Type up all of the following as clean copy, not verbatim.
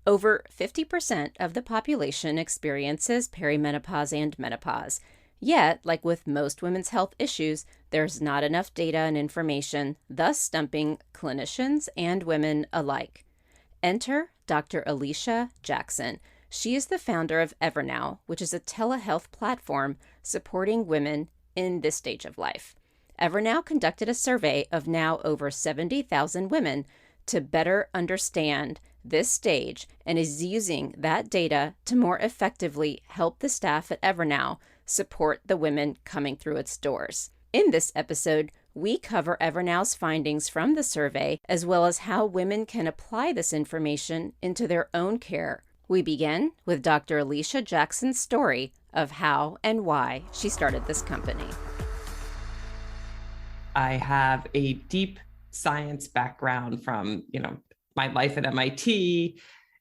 Over 50% of the population experiences perimenopause and menopause. Yet, like with most women's health issues, there's not enough data and information, thus stumping clinicians and women alike. Enter Dr. Alicia Jackson. She is the founder of Evernow, which is a telehealth platform supporting women in this stage of life. Evernow conducted a survey of now over 70,000 women to better understand this stage and is using that data to more effectively help the staff at Evernow support the women coming through its doors. In this episode, we cover Evernow's findings from the survey, as well as how women can apply this information into their own care. We begin with Dr. Alicia Jackson's story of how and why she started this company. I have a deep science background from, my life at MIT,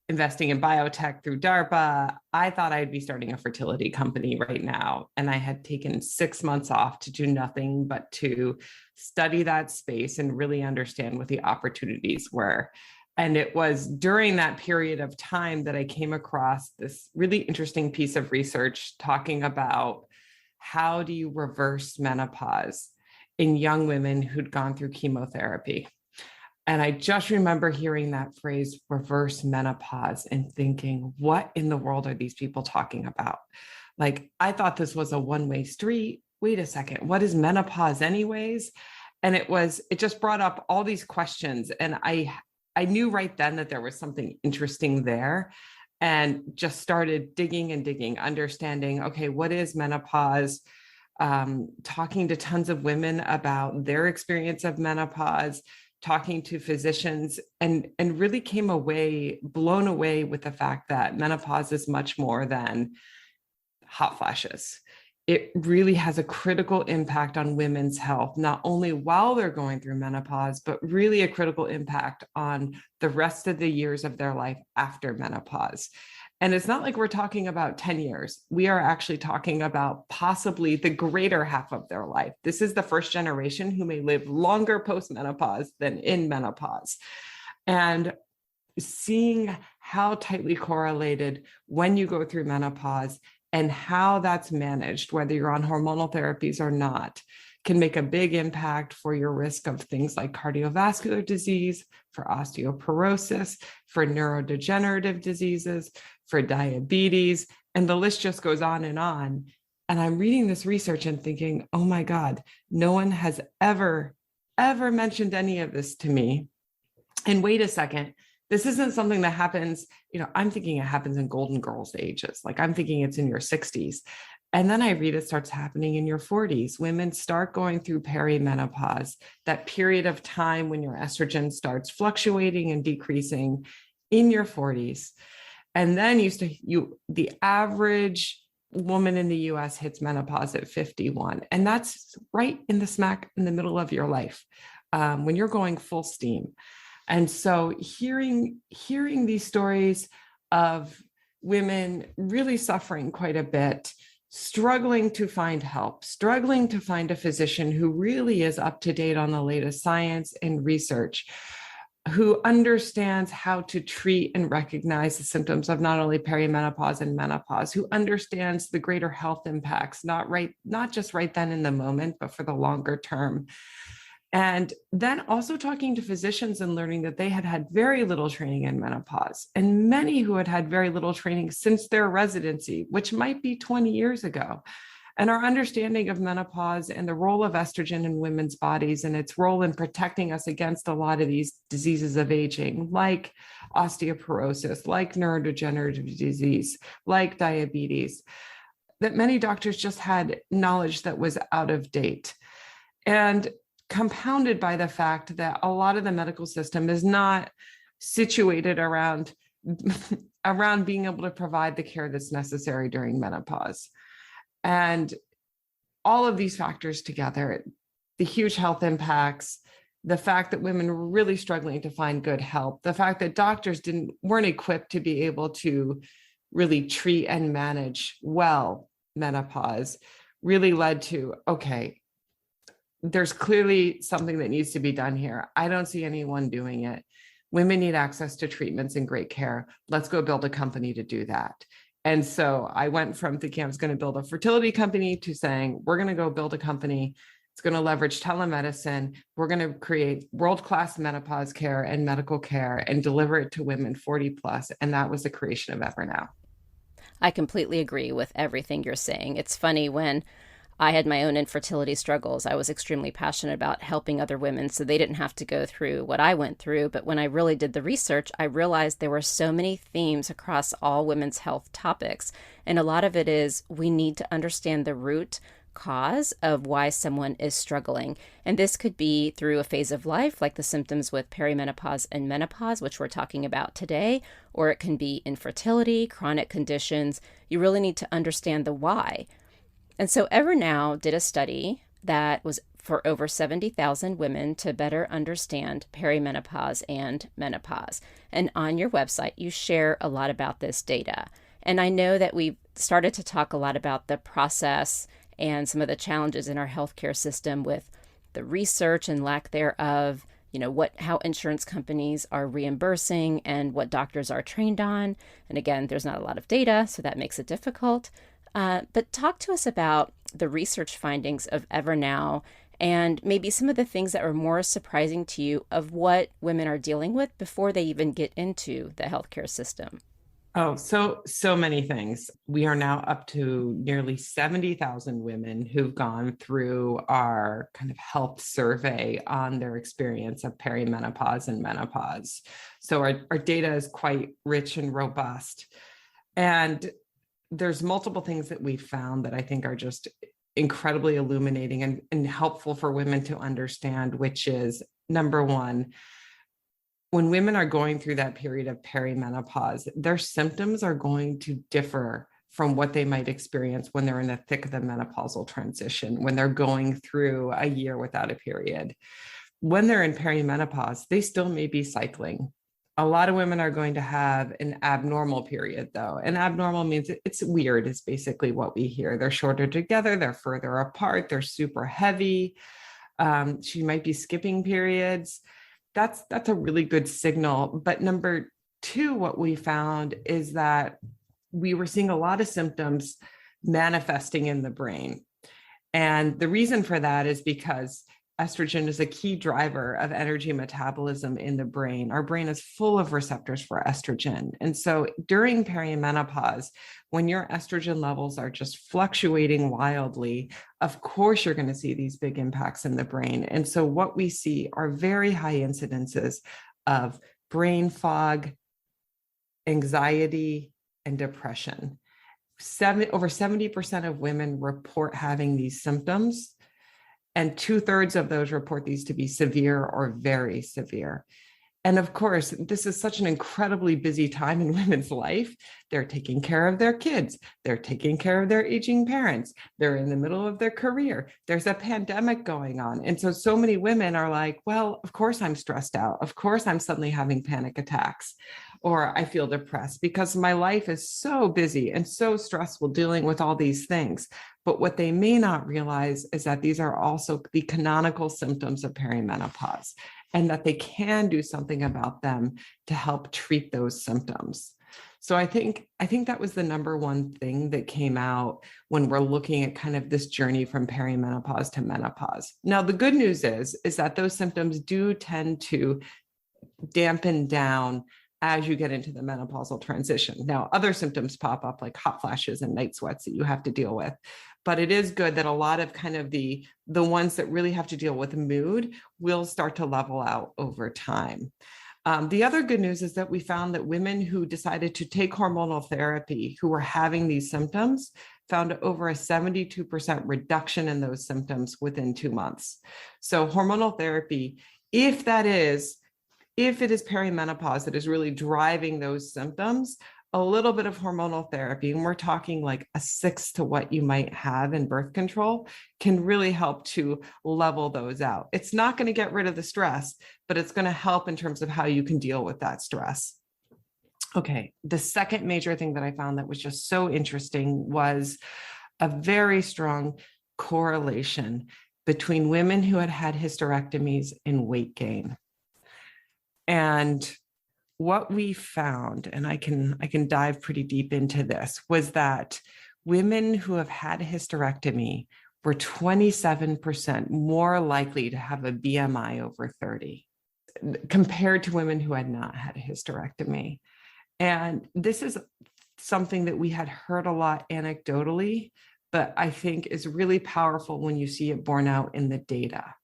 investing in biotech through DARPA. I thought I'd be starting a fertility company right now. And I had taken 6 months off to do nothing but to study that space and really understand what the opportunities were. And it was during that period of time that I came across this really interesting piece of research talking about how do you reverse menopause in young women who'd gone through chemotherapy. And I just remember hearing that phrase, reverse menopause, and thinking, what in the world are these people talking about? Like, I thought this was a one-way street. Wait a second, what is menopause anyways? And it just brought up all these questions. And I knew right then that there was something interesting there, and just started digging, understanding, okay, what is menopause? Talking to tons of women about their experience of menopause, talking to physicians, and really came away blown away with the fact that menopause is much more than hot flashes. It really has a critical impact on women's health, not only while they're going through menopause, but really a critical impact on the rest of the years of their life after menopause. And it's not like we're talking about 10 years. We are actually talking about possibly the greater half of their life. This is the first generation who may live longer post-menopause than in menopause. And seeing how tightly correlated when you go through menopause and how that's managed, whether you're on hormonal therapies or not, can make a big impact for your risk of things like cardiovascular disease, for osteoporosis, for neurodegenerative diseases, for diabetes, and the list just goes on. And I'm reading this research and thinking, oh my God, no one has ever mentioned any of this to me. And wait a second, this isn't something that happens, I'm thinking it happens in golden girls ages. Like, I'm thinking it's in your 60s. And then I read it starts happening in your 40s. Women start going through perimenopause, that period of time when your estrogen starts fluctuating and decreasing in your 40s. And then the average woman in the US hits menopause at 51. And that's right in the smack in the middle of your life, when you're going full steam. And so hearing these stories of women really suffering quite a bit, struggling to find help, struggling to find a physician who really is up to date on the latest science and research, who understands how to treat and recognize the symptoms of not only perimenopause and menopause, who understands the greater health impacts, not just right then in the moment, but for the longer term. And then also talking to physicians and learning that they had very little training in menopause, and many who had very little training since their residency, which might be 20 years ago. And our understanding of menopause and the role of estrogen in women's bodies and its role in protecting us against a lot of these diseases of aging, like osteoporosis, like neurodegenerative disease, like diabetes, that many doctors just had knowledge that was out of date. And compounded by the fact that a lot of the medical system is not situated around being able to provide the care that's necessary during menopause. And all of these factors together, the huge health impacts, the fact that women were really struggling to find good help, the fact that doctors weren't equipped to be able to really treat and manage well menopause, really led to, okay, there's clearly something that needs to be done here. I don't see anyone doing it. Women need access to treatments and great care. Let's go build a company to do that. And so I went from thinking I was going to build a fertility company to saying, we're going to go build a company. It's going to leverage telemedicine. We're going to create world-class menopause care and medical care and deliver it to women 40 plus. And that was the creation of Evernow. I completely agree with everything you're saying. It's funny, when I had my own infertility struggles, I was extremely passionate about helping other women so they didn't have to go through what I went through. But when I really did the research, I realized there were so many themes across all women's health topics. And a lot of it is we need to understand the root cause of why someone is struggling. And this could be through a phase of life, like the symptoms with perimenopause and menopause, which we're talking about today, or it can be infertility, chronic conditions. You really need to understand the why. And so Evernow did a study that was for over 70,000 women to better understand perimenopause and menopause. And on your website, you share a lot about this data. And I know that we've started to talk a lot about the process and some of the challenges in our healthcare system with the research and lack thereof, how insurance companies are reimbursing and what doctors are trained on. And again, there's not a lot of data, so that makes it difficult. But talk to us about the research findings of Evernow and maybe some of the things that were more surprising to you of what women are dealing with before they even get into the healthcare system. Oh, so many things. We are now up to nearly 70,000 women who've gone through our kind of health survey on their experience of perimenopause and menopause. So our data is quite rich and robust. And there's multiple things that we found that I think are just incredibly illuminating and helpful for women to understand, which is, number one, when women are going through that period of perimenopause, their symptoms are going to differ from what they might experience when they're in the thick of the menopausal transition, when they're going through a year without a period. When they're in perimenopause, they still may be cycling. A lot of women are going to have an abnormal period, though. And abnormal means it's weird, is basically what we hear. They're shorter together, they're further apart, they're super heavy. She might be skipping periods. That's a really good signal. But number two, what we found is that we were seeing a lot of symptoms manifesting in the brain. And the reason for that is because estrogen is a key driver of energy metabolism in the brain. Our brain is full of receptors for estrogen. And so during perimenopause, when your estrogen levels are just fluctuating wildly, of course, you're going to see these big impacts in the brain. And so what we see are very high incidences of brain fog, anxiety, and depression. Over 70% of women report having these symptoms, and 2/3 of those report these to be severe or very severe. And of course, this is such an incredibly busy time in women's life. They're taking care of their kids. They're taking care of their aging parents. They're in the middle of their career. There's a pandemic going on. And so many women are like, well, of course I'm stressed out. Of course I'm suddenly having panic attacks, or I feel depressed because my life is so busy and so stressful dealing with all these things. But what they may not realize is that these are also the canonical symptoms of perimenopause, and that they can do something about them to help treat those symptoms. So I think that was the number one thing that came out when we're looking at kind of this journey from perimenopause to menopause. Now, the good news is that those symptoms do tend to dampen down as you get into the menopausal transition. Now, other symptoms pop up like hot flashes and night sweats that you have to deal with. But it is good that a lot of kind of the ones that really have to deal with mood will start to level out over time. The other good news is that we found that women who decided to take hormonal therapy, who were having these symptoms, found over a 72% reduction in those symptoms within 2 months. So hormonal therapy, if it is perimenopause that is really driving those symptoms, a little bit of hormonal therapy, and we're talking like a sixth to what you might have in birth control, can really help to level those out. It's not going to get rid of the stress, but it's going to help in terms of how you can deal with that stress. Okay, the second major thing that I found that was just so interesting was a very strong correlation between women who had had hysterectomies and weight gain. And what we found, and I can dive pretty deep into this, was that women who have had a hysterectomy were 27% more likely to have a BMI over 30 compared to women who had not had a hysterectomy. And this is something that we had heard a lot anecdotally, but I think is really powerful when you see it borne out in the data.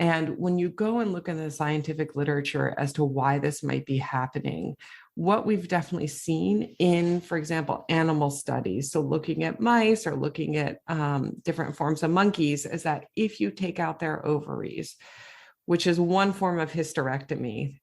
And when you go and look in the scientific literature as to why this might be happening, what we've definitely seen in, for example, animal studies, so looking at mice or looking at different forms of monkeys, is that if you take out their ovaries, which is one form of hysterectomy,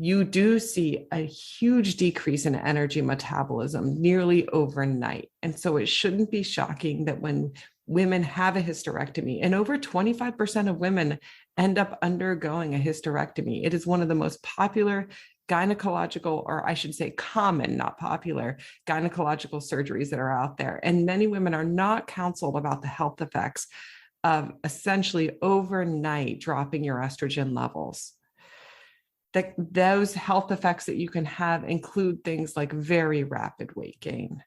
you do see a huge decrease in energy metabolism nearly overnight. And so it shouldn't be shocking that when women have a hysterectomy, and over 25% of women end up undergoing a hysterectomy, it is one of the most popular gynecological, or I should say common, not popular, gynecological surgeries that are out there. And many women are not counseled about the health effects of essentially overnight dropping your estrogen levels. That those health effects that you can have include things like very rapid weight gain.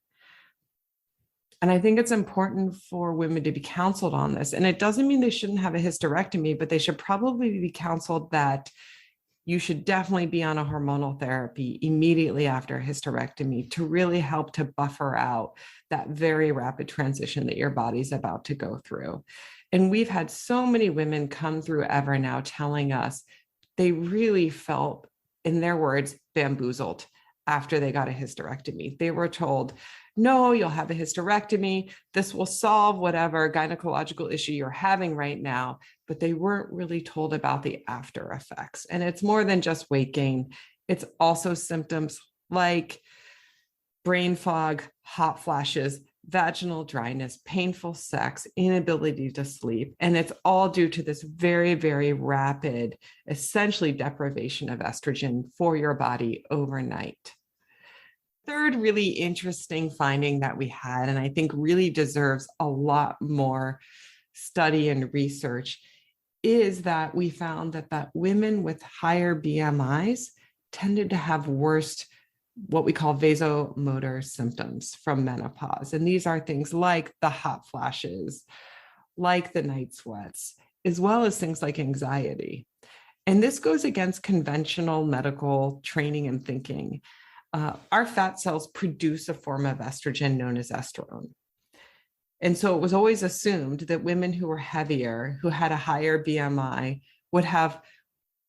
And I think it's important for women to be counseled on this. And it doesn't mean they shouldn't have a hysterectomy, but they should probably be counseled that you should definitely be on a hormonal therapy immediately after a hysterectomy to really help to buffer out that very rapid transition that your body's about to go through. And we've had so many women come through Evernow telling us they really felt, in their words, bamboozled after they got a hysterectomy. They were told, no, you'll have a hysterectomy. This will solve whatever gynecological issue you're having right now. But they weren't really told about the after effects. And it's more than just weight gain. It's also symptoms like brain fog, hot flashes, vaginal dryness, painful sex, inability to sleep. And it's all due to this very, very rapid, essentially deprivation of estrogen for your body overnight. Third really interesting finding that we had, and I think really deserves a lot more study and research, is that we found that women with higher BMIs tended to have worse what we call vasomotor symptoms from menopause. And these are things like the hot flashes, like the night sweats, as well as things like anxiety. And this goes against conventional medical training and thinking. Our fat cells produce a form of estrogen known as estrone. And so it was always assumed that women who were heavier, who had a higher BMI, would have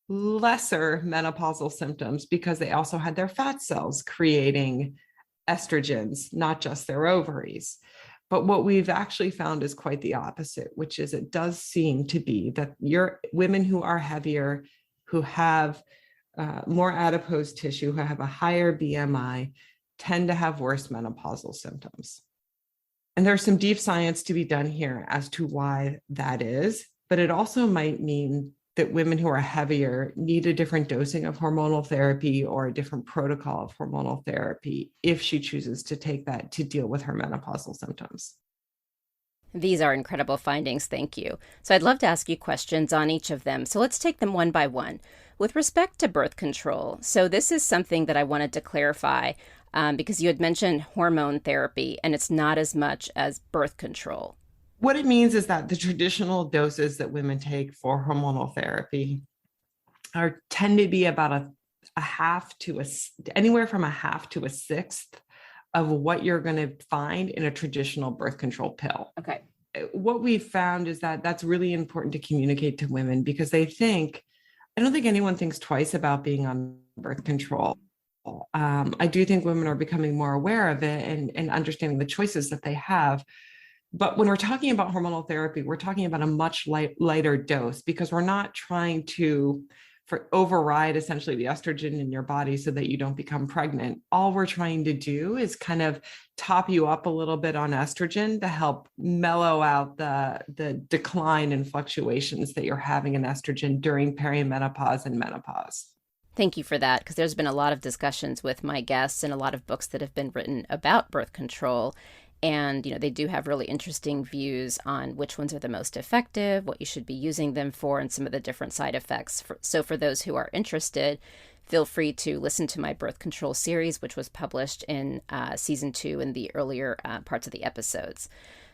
lesser menopausal symptoms because they also had their fat cells creating estrogens, not just their ovaries. But what we've actually found is quite the opposite, which is it does seem to be that your women who are heavier, who have more adipose tissue, who have a higher BMI, tend to have worse menopausal symptoms. And there's some deep science to be done here as to why that is, but it also might mean that women who are heavier need a different dosing of hormonal therapy or a different protocol of hormonal therapy if she chooses to take that to deal with her menopausal symptoms. These are incredible findings, thank you. So I'd love to ask you questions on each of them. So let's take them one by one. With respect to birth control, so this is something that I wanted to clarify because you had mentioned hormone therapy, and it's not as much as birth control. What it means is that the traditional doses that women take for hormonal therapy tend to be about a half to anywhere from a half to a sixth of what you're going to find in a traditional birth control pill. Okay. What we found is that that's really important to communicate to women because I don't think anyone thinks twice about being on birth control. I do think women are becoming more aware of it and understanding the choices that they have. But when we're talking about hormonal therapy, we're talking about a much lighter dose because we're not trying to override essentially the estrogen in your body so that you don't become pregnant. All we're trying to do is kind of top you up a little bit on estrogen to help mellow out the decline and fluctuations that you're having in estrogen during perimenopause and menopause. Thank you for that, because there's been a lot of discussions with my guests and a lot of books that have been written about birth control. And, they do have really interesting views on which ones are the most effective, what you should be using them for, and some of the different side effects. So for those who are interested, feel free to listen to my birth control series, which was published in season 2 in the earlier parts of the episodes.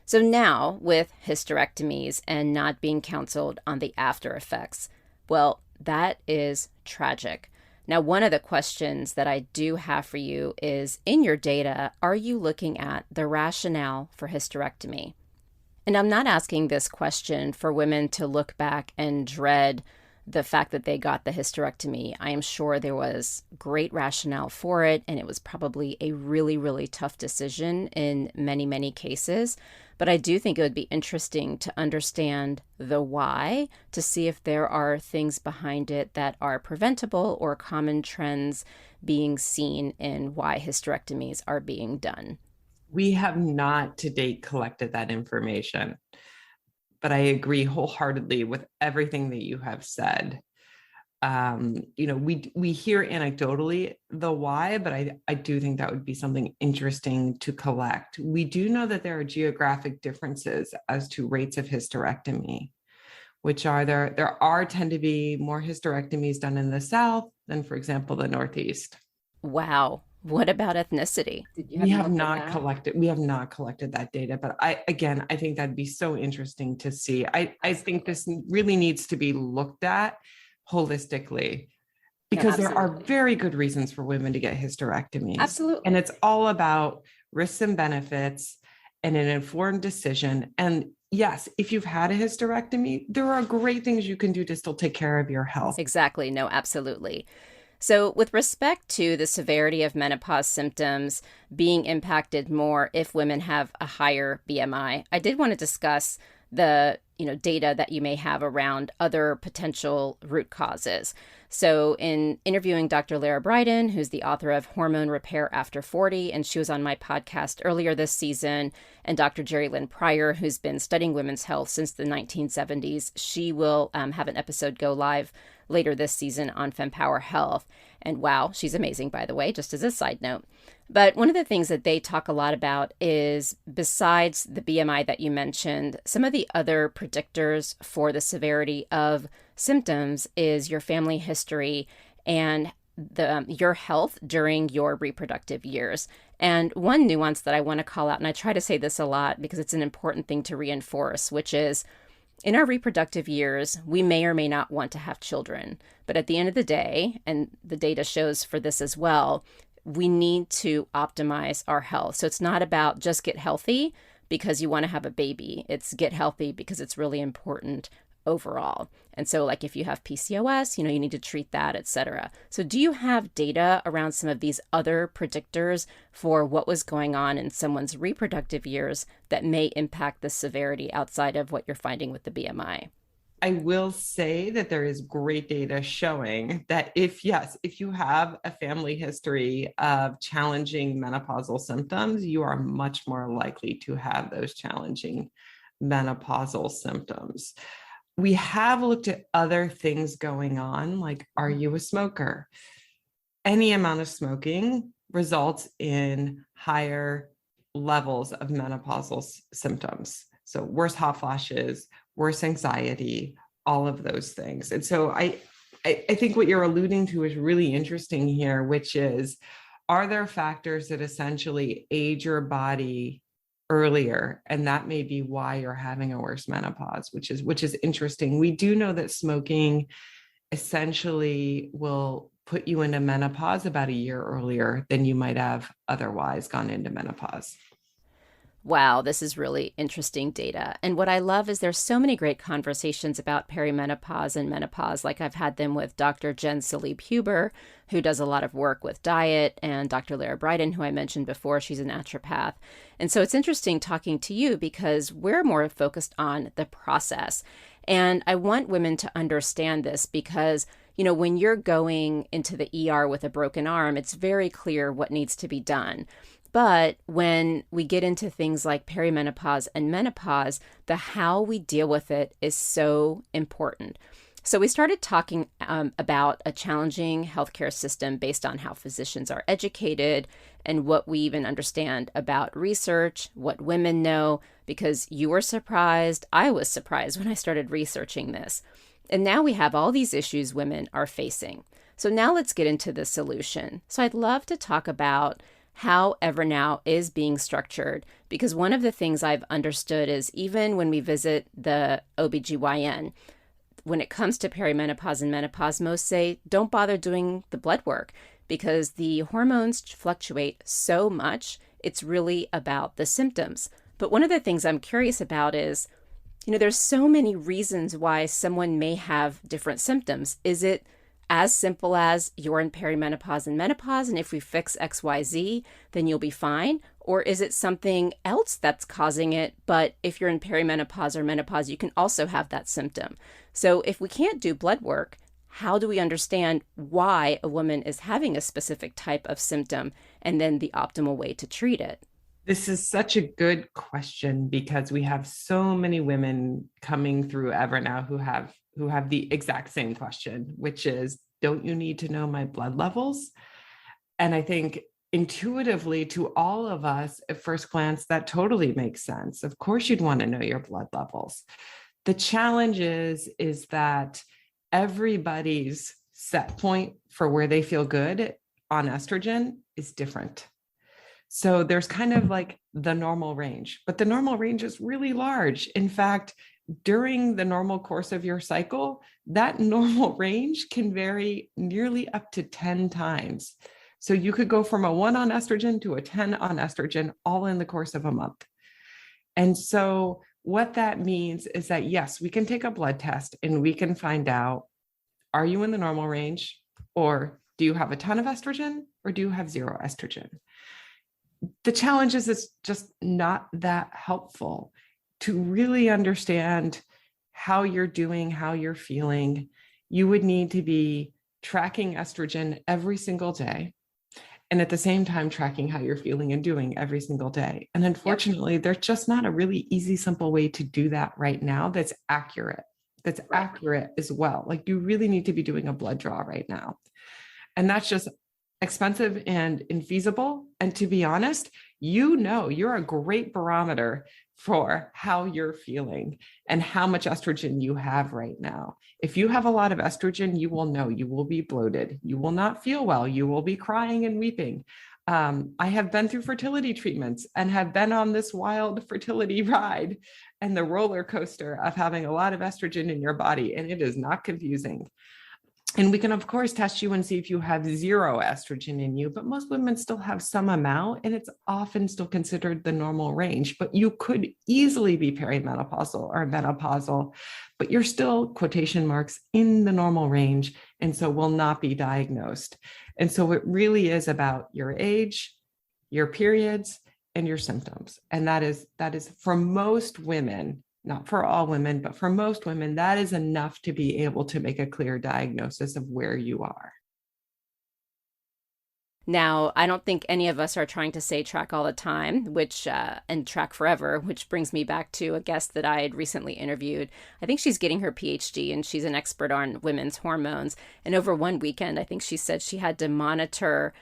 So now, with hysterectomies and not being counseled on the after effects, well, that is tragic. Now, one of the questions that I do have for you is, in your data, are you looking at the rationale for hysterectomy? And I'm not asking this question for women to look back and dread the fact that they got the hysterectomy. I am sure there was great rationale for it, and it was probably a really, really tough decision in many, many cases. But I do think it would be interesting to understand the why, to see if there are things behind it that are preventable or common trends being seen in why hysterectomies are being done. We have not to date collected that information, but I agree wholeheartedly with everything that you have said. We hear anecdotally the why, but I do think that would be something interesting to collect. We do know that there are geographic differences as to rates of hysterectomy, which are there tend to be more hysterectomies done in the South than, for example, the Northeast. Wow. What about ethnicity? We have not collected that data, but I think that'd be so interesting to see. I think this really needs to be looked at holistically, because there are very good reasons for women to get hysterectomies. Absolutely. And it's all about risks and benefits and an informed decision. And yes, if you've had a hysterectomy, there are great things you can do to still take care of your health. Exactly. No, absolutely. So with respect to the severity of menopause symptoms being impacted more if women have a higher BMI, I did want to discuss the data that you may have around other potential root causes. So in interviewing Dr. Lara Bryden, who's the author of Hormone Repair After 40, and she was on my podcast earlier this season, and Dr. Jerry Lynn Pryor, who's been studying women's health since the 1970s, she will have an episode go live later this season on Fempower Health. And wow, she's amazing, by the way, just as a side note. But one of the things that they talk a lot about is, besides the BMI that you mentioned, some of the other predictors for the severity of symptoms is your family history and your health during your reproductive years. And one nuance that I want to call out, and I try to say this a lot because it's an important thing to reinforce, which is, in our reproductive years, we may or may not want to have children. But at the end of the day, and the data shows for this as well, we need to optimize our health. So it's not about just get healthy because you want to have a baby. It's get healthy because it's really important overall. And so like if you have PCOS, you need to treat that, etc. So do you have data around some of these other predictors for what was going on in someone's reproductive years that may impact the severity outside of what you're finding with the BMI? I will say that there is great data showing that if you have a family history of challenging menopausal symptoms, you are much more likely to have those challenging menopausal symptoms. We have looked at other things going on, like, are you a smoker? Any amount of smoking results in higher levels of menopausal symptoms. So worse hot flashes, worse anxiety, all of those things. And so I think what you're alluding to is really interesting here, which is, are there factors that essentially age your body earlier? And that may be why you're having a worse menopause, which is interesting. We do know that smoking essentially will put you into menopause about a year earlier than you might have otherwise gone into menopause. Wow, this is really interesting data. And what I love is there's so many great conversations about perimenopause and menopause. Like I've had them with Dr. Jen Salib-Huber, who does a lot of work with diet, and Dr. Lara Bryden, who I mentioned before, she's a naturopath. And so it's interesting talking to you because we're more focused on the process. And I want women to understand this because, when you're going into the ER with a broken arm, it's very clear what needs to be done. But when we get into things like perimenopause and menopause, the how we deal with it is so important. So we started talking about a challenging healthcare system based on how physicians are educated and what we even understand about research, what women know, because you were surprised, I was surprised when I started researching this. And now we have all these issues women are facing. So now let's get into the solution. So I'd love to talk about how Evernow is being structured, because one of the things I've understood is even when we visit the OBGYN, when it comes to perimenopause and menopause, most say don't bother doing the blood work because the hormones fluctuate so much. It's really about the symptoms. But one of the things I'm curious about is, there's so many reasons why someone may have different symptoms. Is it as simple as you're in perimenopause and menopause, and if we fix XYZ, then you'll be fine? Or is it something else that's causing it, but if you're in perimenopause or menopause, you can also have that symptom? So if we can't do blood work, how do we understand why a woman is having a specific type of symptom and then the optimal way to treat it? This is such a good question because we have so many women coming through Evernow who have the exact same question, which is, don't you need to know my blood levels? And I think intuitively to all of us at first glance, that totally makes sense. Of course, you'd want to know your blood levels. The challenge is that everybody's set point for where they feel good on estrogen is different. So there's kind of like the normal range, but the normal range is really large. In fact, during the normal course of your cycle, that normal range can vary nearly up to 10 times. So you could go from a 1 on estrogen to a 10 on estrogen all in the course of a month. And so what that means is that, yes, we can take a blood test and we can find out, are you in the normal range, or do you have a ton of estrogen, or do you have 0 estrogen? The challenge is it's just not that helpful to really understand how you're doing, how you're feeling. You would need to be tracking estrogen every single day, and at the same time tracking how you're feeling and doing every single day. And unfortunately, There's just not a really easy, simple way to do that right now that's accurate. Accurate as well. Like, you really need to be doing a blood draw right now. And that's just expensive and infeasible. And to be honest, you're a great barometer for how you're feeling and how much estrogen you have right now. If you have a lot of estrogen, you will know you will be bloated. You will not feel well. You will be crying and weeping. I have been through fertility treatments and have been on this wild fertility ride and the roller coaster of having a lot of estrogen in your body, and it is not confusing. And we can, of course, test you and see if you have 0 estrogen in you, but most women still have some amount, and it's often still considered the normal range. But you could easily be perimenopausal or menopausal, but you're still, quotation marks, in the normal range, and so will not be diagnosed. And so it really is about your age, your periods, and your symptoms. And that is for most women, not for all women, but for most women, that is enough to be able to make a clear diagnosis of where you are. Now, I don't think any of us are trying to say track all the time, and track forever, which brings me back to a guest that I had recently interviewed. I think she's getting her PhD and she's an expert on women's hormones. And over one weekend, I think she said she had to monitor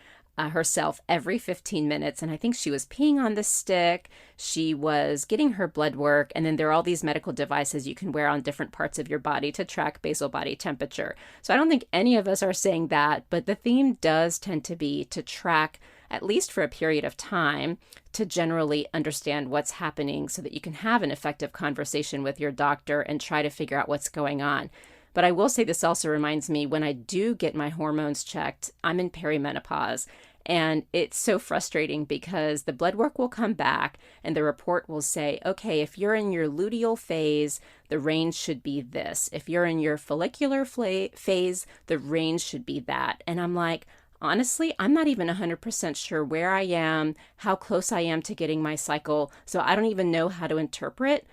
herself every 15 minutes. And I think she was peeing on the stick. She was getting her blood work. And then there are all these medical devices you can wear on different parts of your body to track basal body temperature. So I don't think any of us are saying that, but the theme does tend to be to track, at least for a period of time, to generally understand what's happening so that you can have an effective conversation with your doctor and try to figure out what's going on. But I will say this also reminds me, when I do get my hormones checked, I'm in perimenopause. And it's so frustrating because the blood work will come back and the report will say, okay, if you're in your luteal phase, the range should be this. If you're in your follicular phase, the range should be that. And I'm like, honestly, I'm not even 100% sure where I am, how close I am to getting my cycle. So I don't even know how to interpret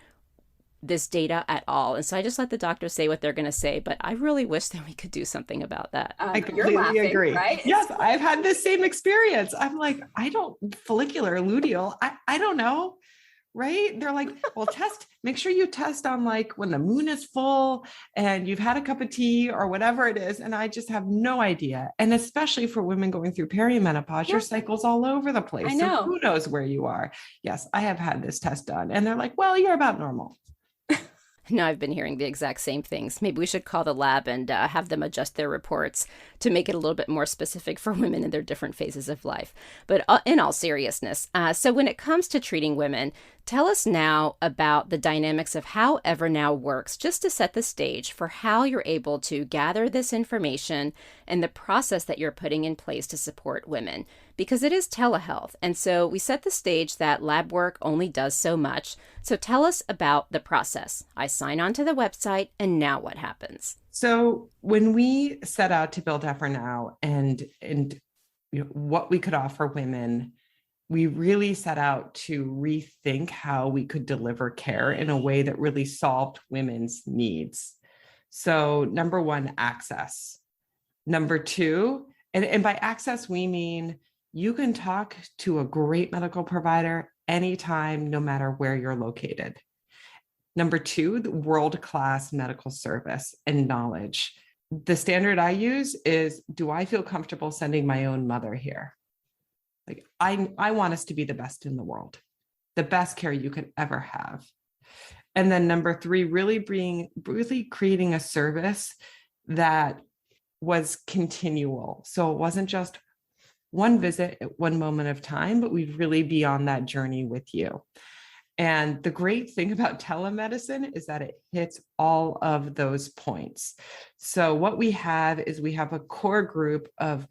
this data at all. And so I just let the doctor say what they're going to say, but I really wish that we could do something about that. I completely agree. Right? Yes, I've had the same experience. I'm like, follicular, luteal, I don't know. Right? They're like, well, make sure you test on like when the moon is full and you've had a cup of tea or whatever it is. And I just have no idea. And especially for women going through perimenopause, your cycle's all over the place. I know. So who knows where you are? Yes, I have had this test done. And they're like, well, you're about normal. No, I've been hearing the exact same things. Maybe we should call the lab and have them adjust their reports to make it a little bit more specific for women in their different phases of life. But in all seriousness, so when it comes to treating women, tell us now about the dynamics of how Evernow works, just to set the stage for how you're able to gather this information and the process that you're putting in place to support women. Because it is telehealth. And so we set the stage that lab work only does so much. So tell us about the process. I sign on to the website, and now what happens? So when we set out to build Evernow and what we could offer women, we really set out to rethink how we could deliver care in a way that really solved women's needs. So number one, access. Number two, and by access, we mean you can talk to a great medical provider anytime, no matter where you're located. Number two, the world-class medical service and knowledge. The standard I use is, do I feel comfortable sending my own mother here? Like I want us to be the best in the world, the best care you could ever have. And then number three, really creating a service that was continual. So it wasn't just one visit at one moment of time, but we'd really be on that journey with you. And the great thing about telemedicine is that it hits all of those points. So what we have is we have a core group of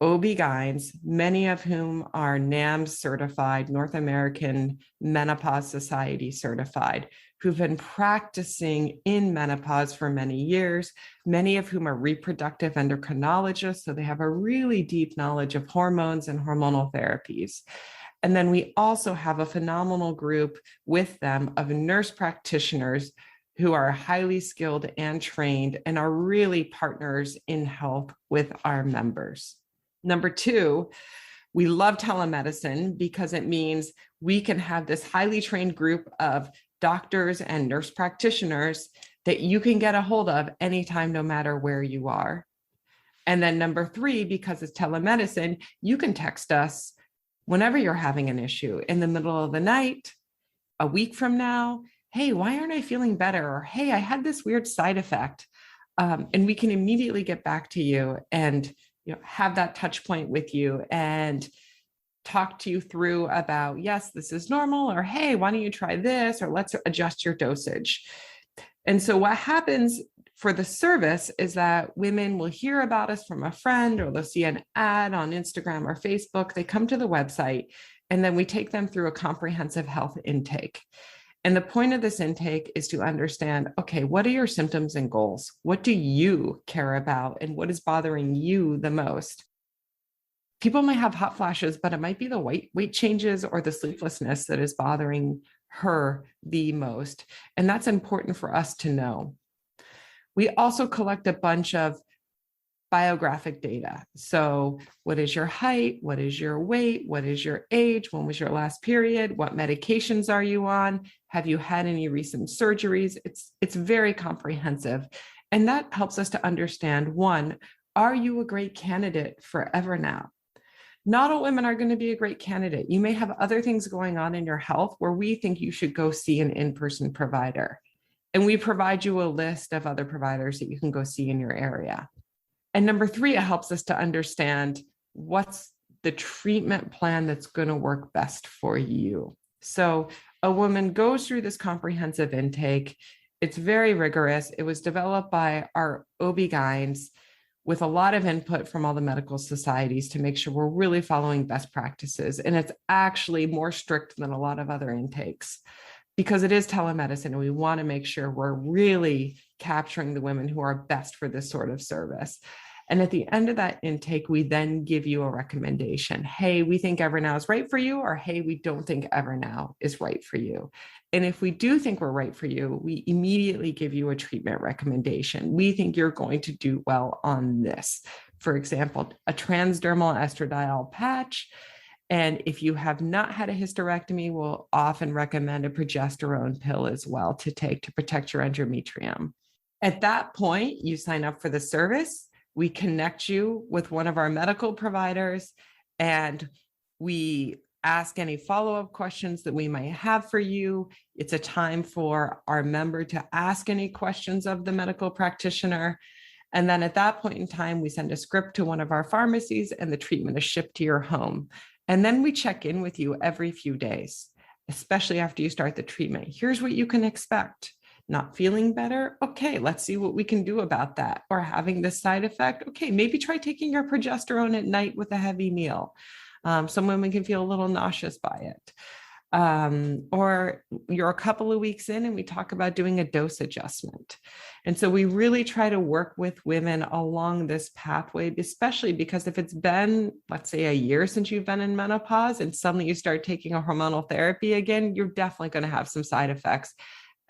OB-GYNs, many of whom are NAMS certified, North American Menopause Society certified, who've been practicing in menopause for many years, many of whom are reproductive endocrinologists, so they have a really deep knowledge of hormones and hormonal therapies. And then we also have a phenomenal group with them of nurse practitioners who are highly skilled and trained and are really partners in health with our members. Number two, we love telemedicine because it means we can have this highly trained group of doctors and nurse practitioners that you can get a hold of anytime, no matter where you are. And then number three, because it's telemedicine, you can text us whenever you're having an issue in the middle of the night, a week from now. Hey, why aren't I feeling better? Or, hey, I had this weird side effect. And we can immediately get back to you and have that touch point with you and talk to you through about, yes, this is normal, or hey, why don't you try this, or let's adjust your dosage. And so what happens for the service is that women will hear about us from a friend, or they'll see an ad on Instagram or Facebook. They come to the website, and then we take them through a comprehensive health intake. And the point of this intake is to understand, okay, what are your symptoms and goals? What do you care about? And what is bothering you the most? People might have hot flashes, but it might be the weight changes or the sleeplessness that is bothering her the most. And that's important for us to know. We also collect a bunch of biographic data. So what is your height? What is your weight? What is your age? When was your last period? What medications are you on? Have you had any recent surgeries? It's very comprehensive. And that helps us to understand, one, are you a great candidate for Evernow? Not all women are going to be a great candidate. You may have other things going on in your health where we think you should go see an in-person provider. And we provide you a list of other providers that you can go see in your area. And number three, it helps us to understand what's the treatment plan that's going to work best for you. So a woman goes through this comprehensive intake. It's very rigorous. It was developed by our OB-GYNs with a lot of input from all the medical societies to make sure we're really following best practices. And it's actually more strict than a lot of other intakes because it is telemedicine, and we want to make sure we're really capturing the women who are best for this sort of service. And at the end of that intake, we then give you a recommendation. Hey, we think Evernow is right for you, or hey, we don't think Evernow is right for you. And if we do think we're right for you, we immediately give you a treatment recommendation. We think you're going to do well on this. For example, a transdermal estradiol patch. And if you have not had a hysterectomy, we'll often recommend a progesterone pill as well to take to protect your endometrium. At that point, you sign up for the service. We connect you with one of our medical providers, and we ask any follow-up questions that we might have for you. It's a time for our member to ask any questions of the medical practitioner. And then at that point in time, we send a script to one of our pharmacies and the treatment is shipped to your home. And then we check in with you every few days, especially after you start the treatment. Here's what you can expect. Not feeling better? Okay, let's see what we can do about that. Or having this side effect? Okay, maybe try taking your progesterone at night with a heavy meal. Some women can feel a little nauseous by it. Or you're a couple of weeks in and we talk about doing a dose adjustment. And so we really try to work with women along this pathway, especially because if it's been, let's say, a year since you've been in menopause and suddenly you start taking a hormonal therapy again, you're definitely going to have some side effects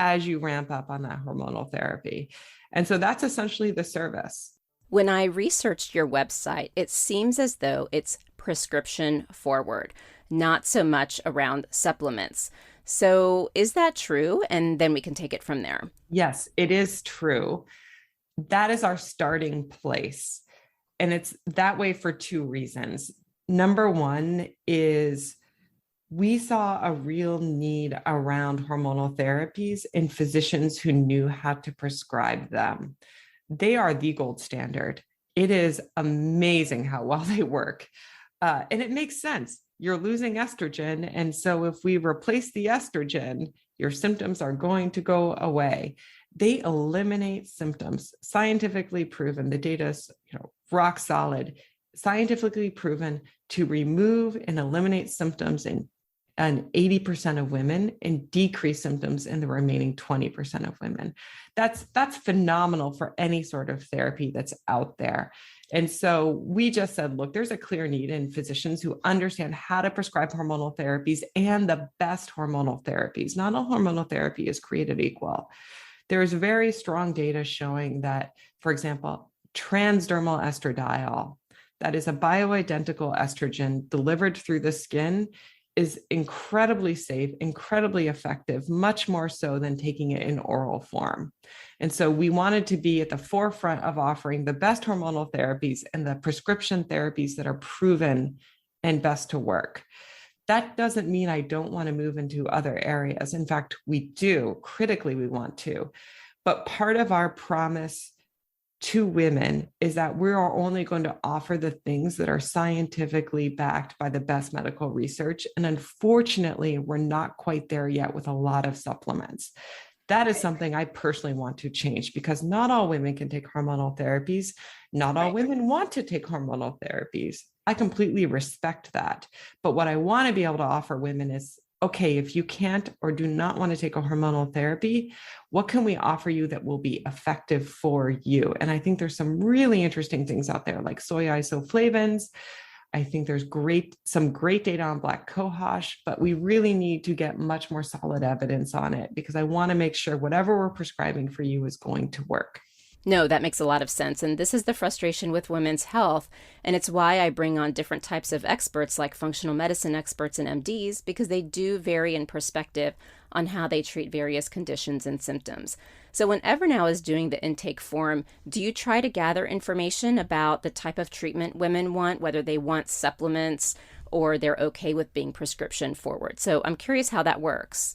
as you ramp up on that hormonal therapy. And so that's essentially the service. When I researched your website, it seems as though it's prescription forward, not so much around supplements. So is that true? And then we can take it from there. Yes, it is true. That is our starting place. And it's that way for two reasons. Number one is we saw a real need around hormonal therapies in physicians who knew how to prescribe them. They are the gold standard. It is amazing how well they work. And it makes sense. You're losing estrogen. And so if we replace the estrogen, your symptoms are going to go away. They eliminate symptoms, scientifically proven. The data is, rock solid, scientifically proven to remove and eliminate symptoms in 80% of women and decrease symptoms in the remaining 20% of women. That's phenomenal for any sort of therapy that's out there. And so we just said, look, there's a clear need in physicians who understand how to prescribe hormonal therapies and the best hormonal therapies. Not all hormonal therapy is created equal. There's very strong data showing that, for example, transdermal estradiol, that is a bioidentical estrogen delivered through the skin, is incredibly safe, incredibly effective, much more so than taking it in oral form. And so we wanted to be at the forefront of offering the best hormonal therapies and the prescription therapies that are proven and best to work. That doesn't mean I don't want to move into other areas. In fact, we do. Critically, we want to. But part of our promise to women is that we are only going to offer the things that are scientifically backed by the best medical research. And unfortunately, we're not quite there yet with a lot of supplements. That is something I personally want to change because not all women can take hormonal therapies. Not all women want to take hormonal therapies. I completely respect that. But what I want to be able to offer women is, okay, if you can't or do not want to take a hormonal therapy, what can we offer you that will be effective for you? And I think there's some really interesting things out there like soy isoflavones. I think there's some great data on black cohosh, but we really need to get much more solid evidence on it because I want to make sure whatever we're prescribing for you is going to work. No, that makes a lot of sense. And this is the frustration with women's health. And it's why I bring on different types of experts like functional medicine experts and MDs, because they do vary in perspective on how they treat various conditions and symptoms. So when Evernow is doing the intake form, do you try to gather information about the type of treatment women want, whether they want supplements or they're okay with being prescription forward? So I'm curious how that works.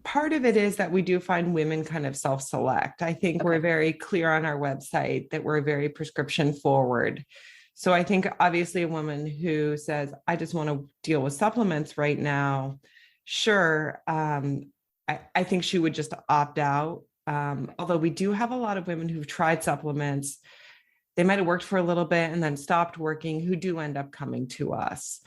Part of it is that we do find women kind of self-select. I think we're very clear on our website that we're very prescription forward. So I think obviously a woman who says, I just want to deal with supplements right now, sure. I think she would just opt out. Although we do have a lot of women who've tried supplements. They might have worked for a little bit and then stopped working who do end up coming to us.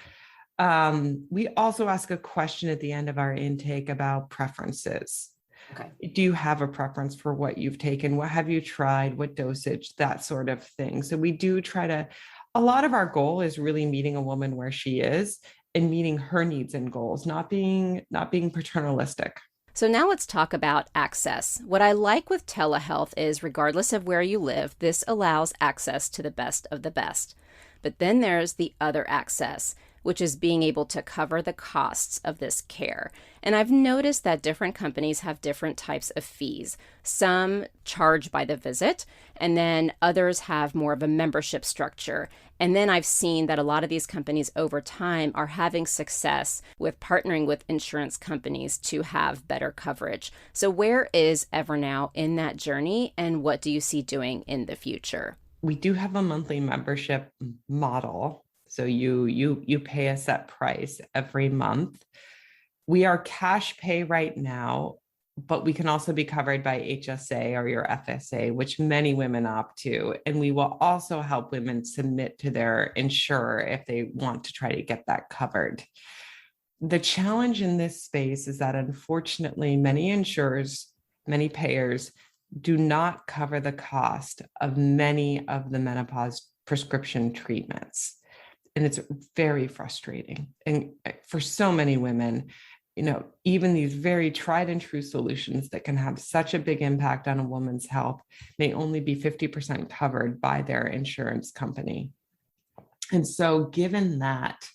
We also ask a question at the end of our intake about preferences. Okay. Do you have a preference for what you've taken? What have you tried? What dosage? That sort of thing. So we do try to, a lot of our goal is really meeting a woman where she is and meeting her needs and goals, not being paternalistic. So now let's talk about access. What I like with telehealth is regardless of where you live, this allows access to the best of the best. But then there's the other access. which is being able to cover the costs of this care. And I've noticed that different companies have different types of fees. Some charge by the visit, and then others have more of a membership structure. And then I've seen that a lot of these companies over time are having success with partnering with insurance companies to have better coverage. So where is Evernow in that journey, and what do you see doing in the future? We do have a monthly membership model. So you pay a set price every month. We are cash pay right now, but we can also be covered by HSA or your FSA, which many women opt to. And we will also help women submit to their insurer if they want to try to get that covered. The challenge in this space is that unfortunately, many insurers, many payers do not cover the cost of many of the menopause prescription treatments. And it's very frustrating. And for so many women, even these very tried and true solutions that can have such a big impact on a woman's health may only be 50% covered by their insurance company. And so given that,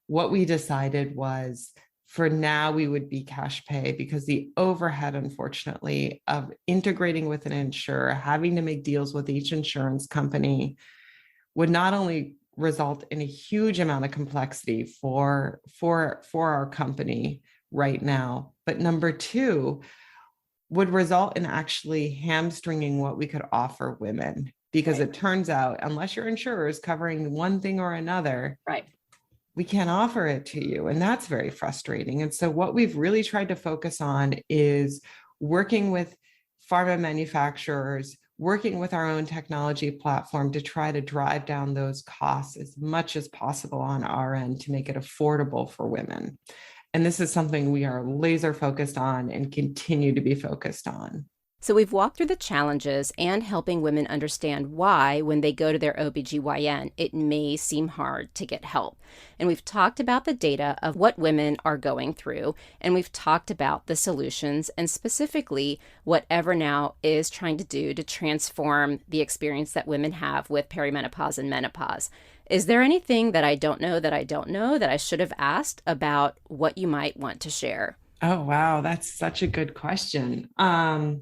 what we decided was for now, we would be cash pay because the overhead, unfortunately, of integrating with an insurer, having to make deals with each insurance company would not only result in a huge amount of complexity for our company right now, but number two, would result in actually hamstringing what we could offer women. Because It turns out, unless your insurer is covering one thing or another, we can't offer it to you. And that's very frustrating. And so what we've really tried to focus on is working with pharma manufacturers, working with our own technology platform to try to drive down those costs as much as possible on our end to make it affordable for women. And this is something we are laser focused on and continue to be focused on. So we've walked through the challenges and helping women understand why, when they go to their OBGYN, it may seem hard to get help. And we've talked about the data of what women are going through, and we've talked about the solutions and specifically what Evernow is trying to do to transform the experience that women have with perimenopause and menopause. Is there anything that I don't know that I should have asked about what you might want to share? Oh, wow. That's such a good question. I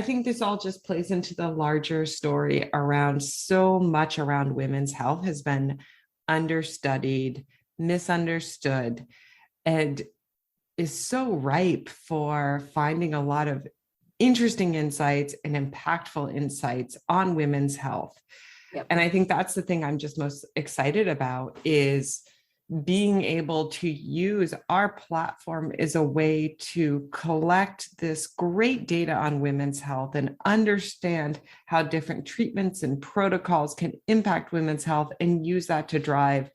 think this all just plays into the larger story around so much around women's health has been understudied, misunderstood, and is so ripe for finding a lot of interesting insights and impactful insights on women's health. Yep. And I think that's the thing I'm just most excited about is being able to use our platform as a way to collect this great data on women's health and understand how different treatments and protocols can impact women's health and use that to drive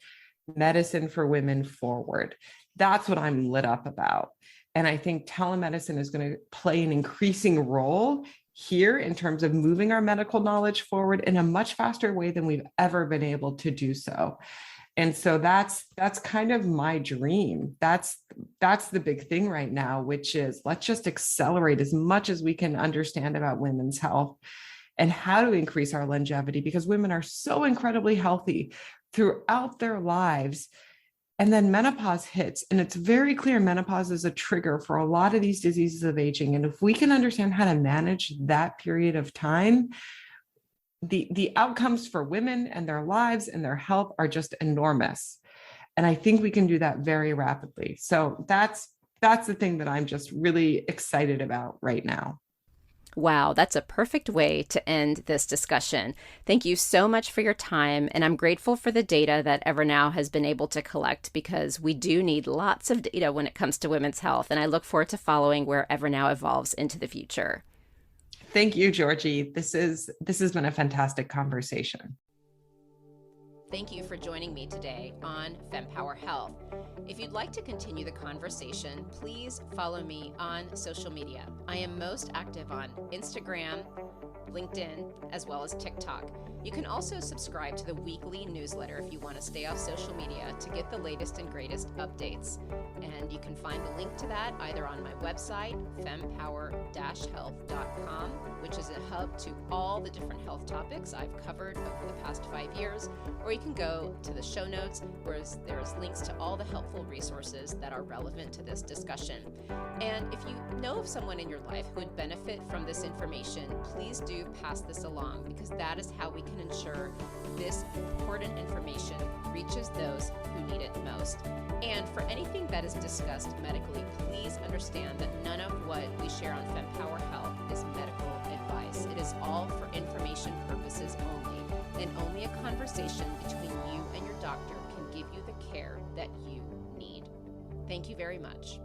medicine for women forward. That's what I'm lit up about. And I think telemedicine is going to play an increasing role here in terms of moving our medical knowledge forward in a much faster way than we've ever been able to do so. And so that's kind of my dream. That's the big thing right now, which is let's just accelerate as much as we can understand about women's health and how to increase our longevity, because women are so incredibly healthy throughout their lives. And then menopause hits, and it's very clear menopause is a trigger for a lot of these diseases of aging. And if we can understand how to manage that period of time, the outcomes for women and their lives and their health are just enormous. And I think we can do that very rapidly. So that's the thing that I'm just really excited about right now. Wow, that's a perfect way to end this discussion. Thank you so much for your time, and I'm grateful for the data that Evernow has been able to collect because we do need lots of data when it comes to women's health, and I look forward to following where Evernow evolves into the future. Thank you, Georgie. This has been a fantastic conversation. Thank you for joining me today on Fempower Health. If you'd like to continue the conversation, please follow me on social media. I am most active on Instagram, LinkedIn, as well as TikTok. You can also subscribe to the weekly newsletter if you want to stay off social media to get the latest and greatest updates. And you can find a link to that either on my website, fempower-health.com, which is a hub to all the different health topics I've covered over the past 5 years, or you can go to the show notes where there's links to all the helpful resources that are relevant to this discussion. And if you know of someone in your life who would benefit from this information, please do pass this along, because that is how we can ensure this important information reaches those who need it most. And for anything that is discussed medically, please understand that none of what we share on Fempower Health is medical advice. It is all for information purposes only, and only a conversation between you and your doctor can give you the care that you need. Thank you very much.